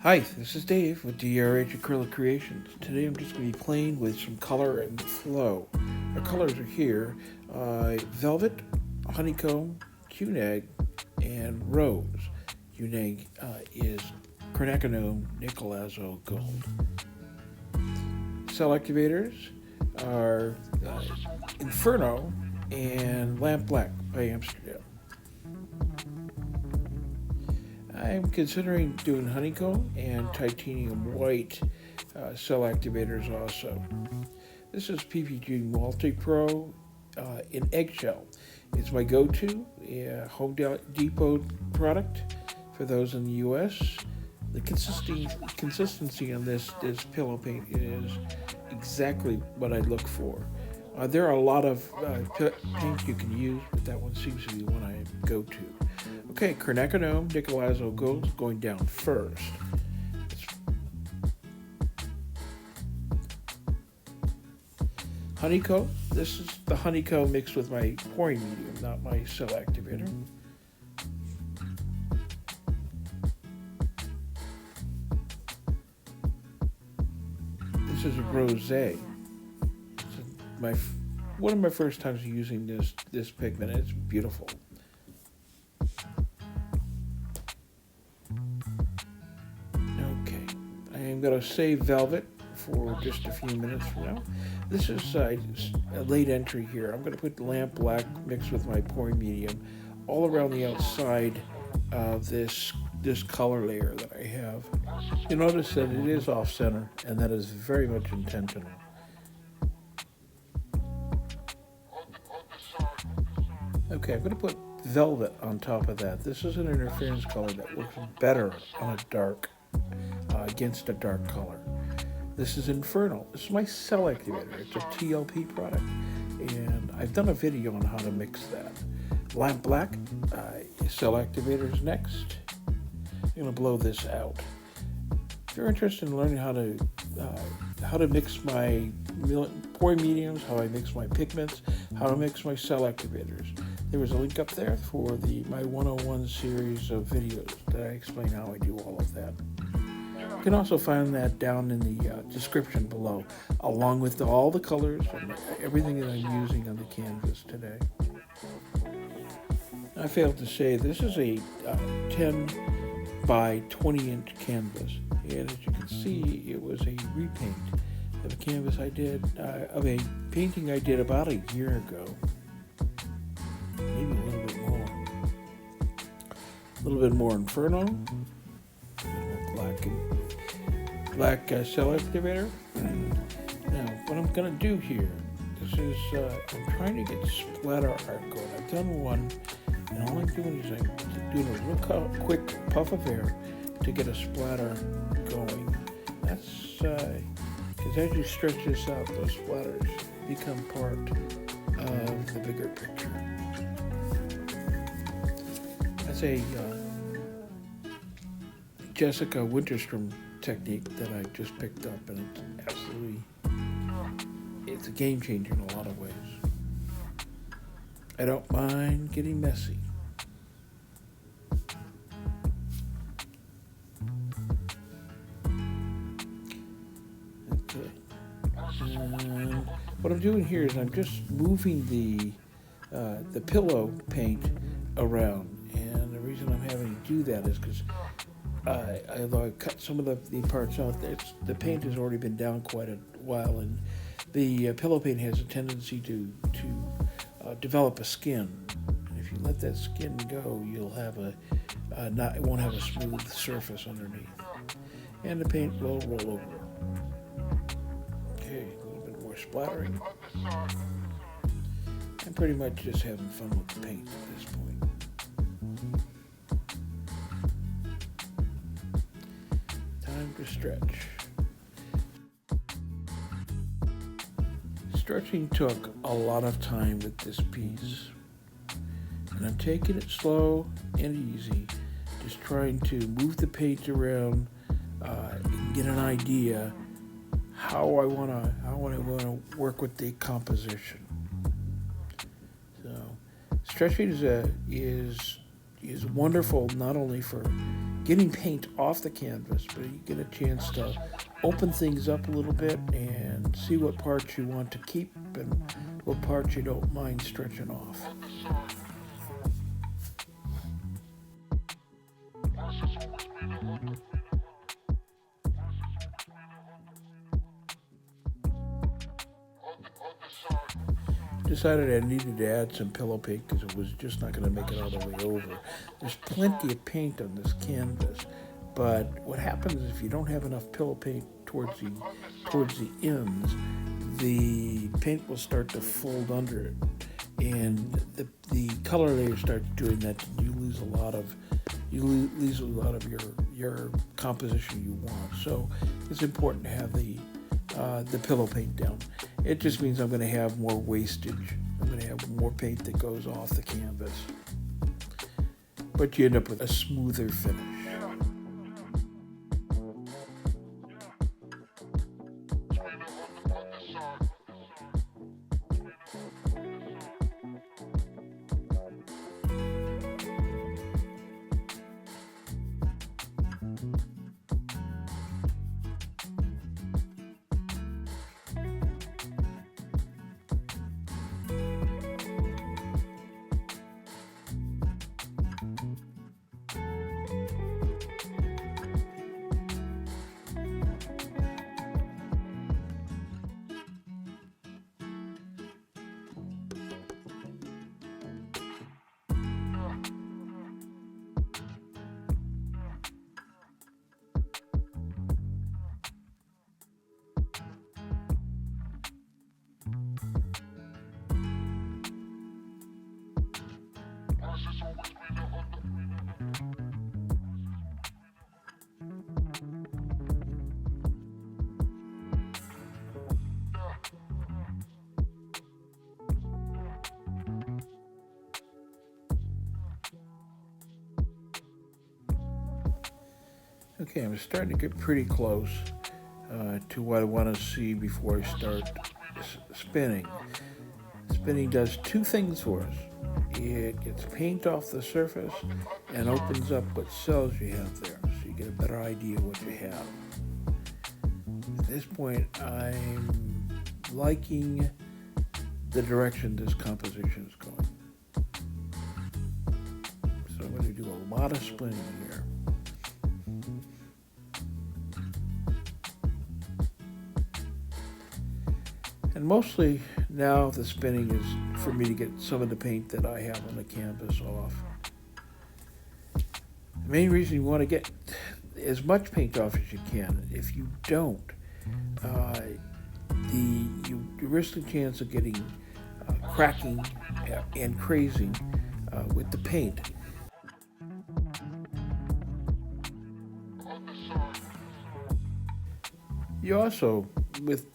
Hi, this is Dave with DRH Acrylic Creations. Today I'm just going to be playing with some color and flow. Our colors are here, Velvet, Honeycomb, Cuneg, and Rose. Cuneg is Quinacridone, Nickel Gold. Cell activators are Inferno and Lamp Black by Amsterdam. I'm considering doing honeycomb and titanium white cell activators also. This is PPG Multi-Pro in eggshell. It's my go-to Home Depot product for those in the U.S. The consistency on this pillow paint is exactly what I look for. There are a lot of paints you can use, but that one seems to be one I go to. Okay, Quinacridone, Nickel Gold going down first. Honeycomb. This is the honeycomb mixed with my pouring medium, not my cell activator. This is a rosé. One of my first times using this pigment. It's beautiful. Okay, I am going to save Velvet for just a few minutes from now. This is a late entry here. I'm going to put Lamp Black mixed with my pouring medium all around the outside of this color layer that I have. You notice that it is off center, and that is very much intentional. Okay, I'm going to put Velvet on top of that. This is an interference color that works better on a dark, against a dark color. This is Infernal. This is my cell activator. It's a TLP product, and I've done a video on how to mix that. Lamp Black, cell activators next. I'm going to blow this out. If you're interested in learning how to mix my pouring mediums, how I mix my pigments, how to mix my cell activators, there was a link up there for my 101 series of videos that I explain how I do all of that. You can also find that down in the description below, along with all the colors and everything that I'm using on the canvas today. I failed to say this is a 10 by 20 inch canvas, and as you can see, it was a repaint of a canvas I did, of a painting I did about a year ago, maybe a little bit more. A little bit more Inferno, black cell activator. Now, what I'm going to do here, this is, I'm trying to get splatter art going. I've done one, and all I'm doing is I'm doing a real quick puff of air to get a splatter going. That's, because as you stretch this out, those splatters become part of the bigger picture. That's a Jessica Winterstrom technique that I just picked up, and it's a game changer in a lot of ways. I don't mind getting messy. Okay. And what I'm doing here is I'm just moving the pillow paint around, and the reason I'm having to do that is because although I cut some of the parts out, the paint has already been down quite a while, and the pillow paint has a tendency to develop a skin. And if you let that skin go, you'll have it won't have a smooth surface underneath, and the paint will roll over. Okay, a little bit more splattering. I'm pretty much just having fun with the paint at this point. Time to stretch. Stretching took a lot of time with this piece, and I'm taking it slow and easy, just trying to move the paint around and get an idea how I want to work with the composition. So stretching is wonderful not only for getting paint off the canvas, but you get a chance to open things up a little bit and see what parts you want to keep and what parts you don't mind stretching off. Decided I needed to add some pillow paint because it was just not going to make it all the way over. There's plenty of paint on this canvas, but what happens if you don't have enough pillow paint towards the ends, the paint will start to fold under it, and the color layer starts doing that. You lose a lot of your composition you want. So it's important to have the pillow paint down. It just means I'm going to have more wastage. I'm going to have more paint that goes off the canvas. But you end up with a smoother finish. Okay, I'm starting to get pretty close to what I want to see before I start spinning. Spinning does two things for us. It gets paint off the surface and opens up what cells you have there, so you get a better idea of what you have. At this point, I'm liking the direction this composition is going. So I'm going to do a lot of spinning here. And mostly now the spinning is for me to get some of the paint that I have on the canvas off. The main reason you want to get as much paint off as you can. If you don't, you risk the chance of getting cracking and crazing with the paint. You also, with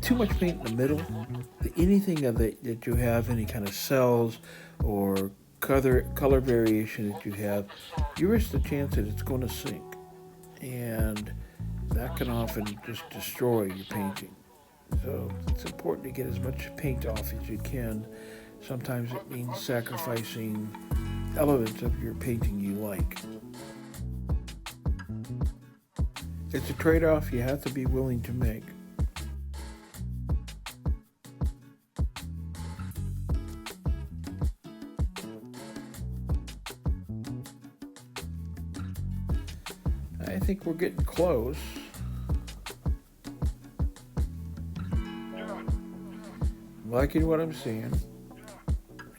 too much paint in the middle, anything that you have, any kind of cells or color variation that you have, you risk the chance that it's going to sink, and that can often just destroy your painting. So it's important to get as much paint off as you can. Sometimes it means sacrificing elements of your painting you like. It's a trade-off you have to be willing to make. I think we're getting close. I'm liking what I'm seeing.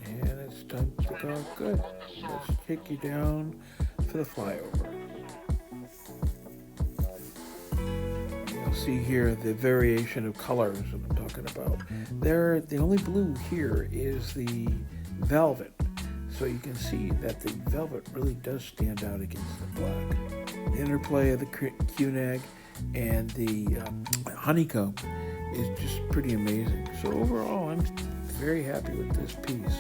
And it's time to go. Good. Let's take you down for the flyover. You'll see here the variation of colors that I'm talking about. The only blue here is the velvet. So you can see that the velvet really does stand out against the black. The interplay of the QNAG and the honeycomb is just pretty amazing. So overall, I'm very happy with this piece.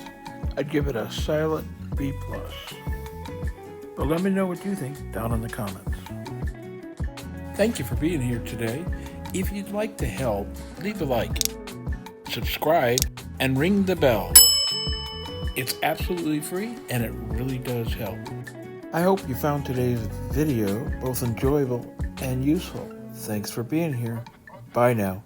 I'd give it a silent B+. But let me know what you think down in the comments. Thank you for being here today. If you'd like to help, leave a like, subscribe, and ring the bell. It's absolutely free, and it really does help. I hope you found today's video both enjoyable and useful. Thanks for being here. Bye now.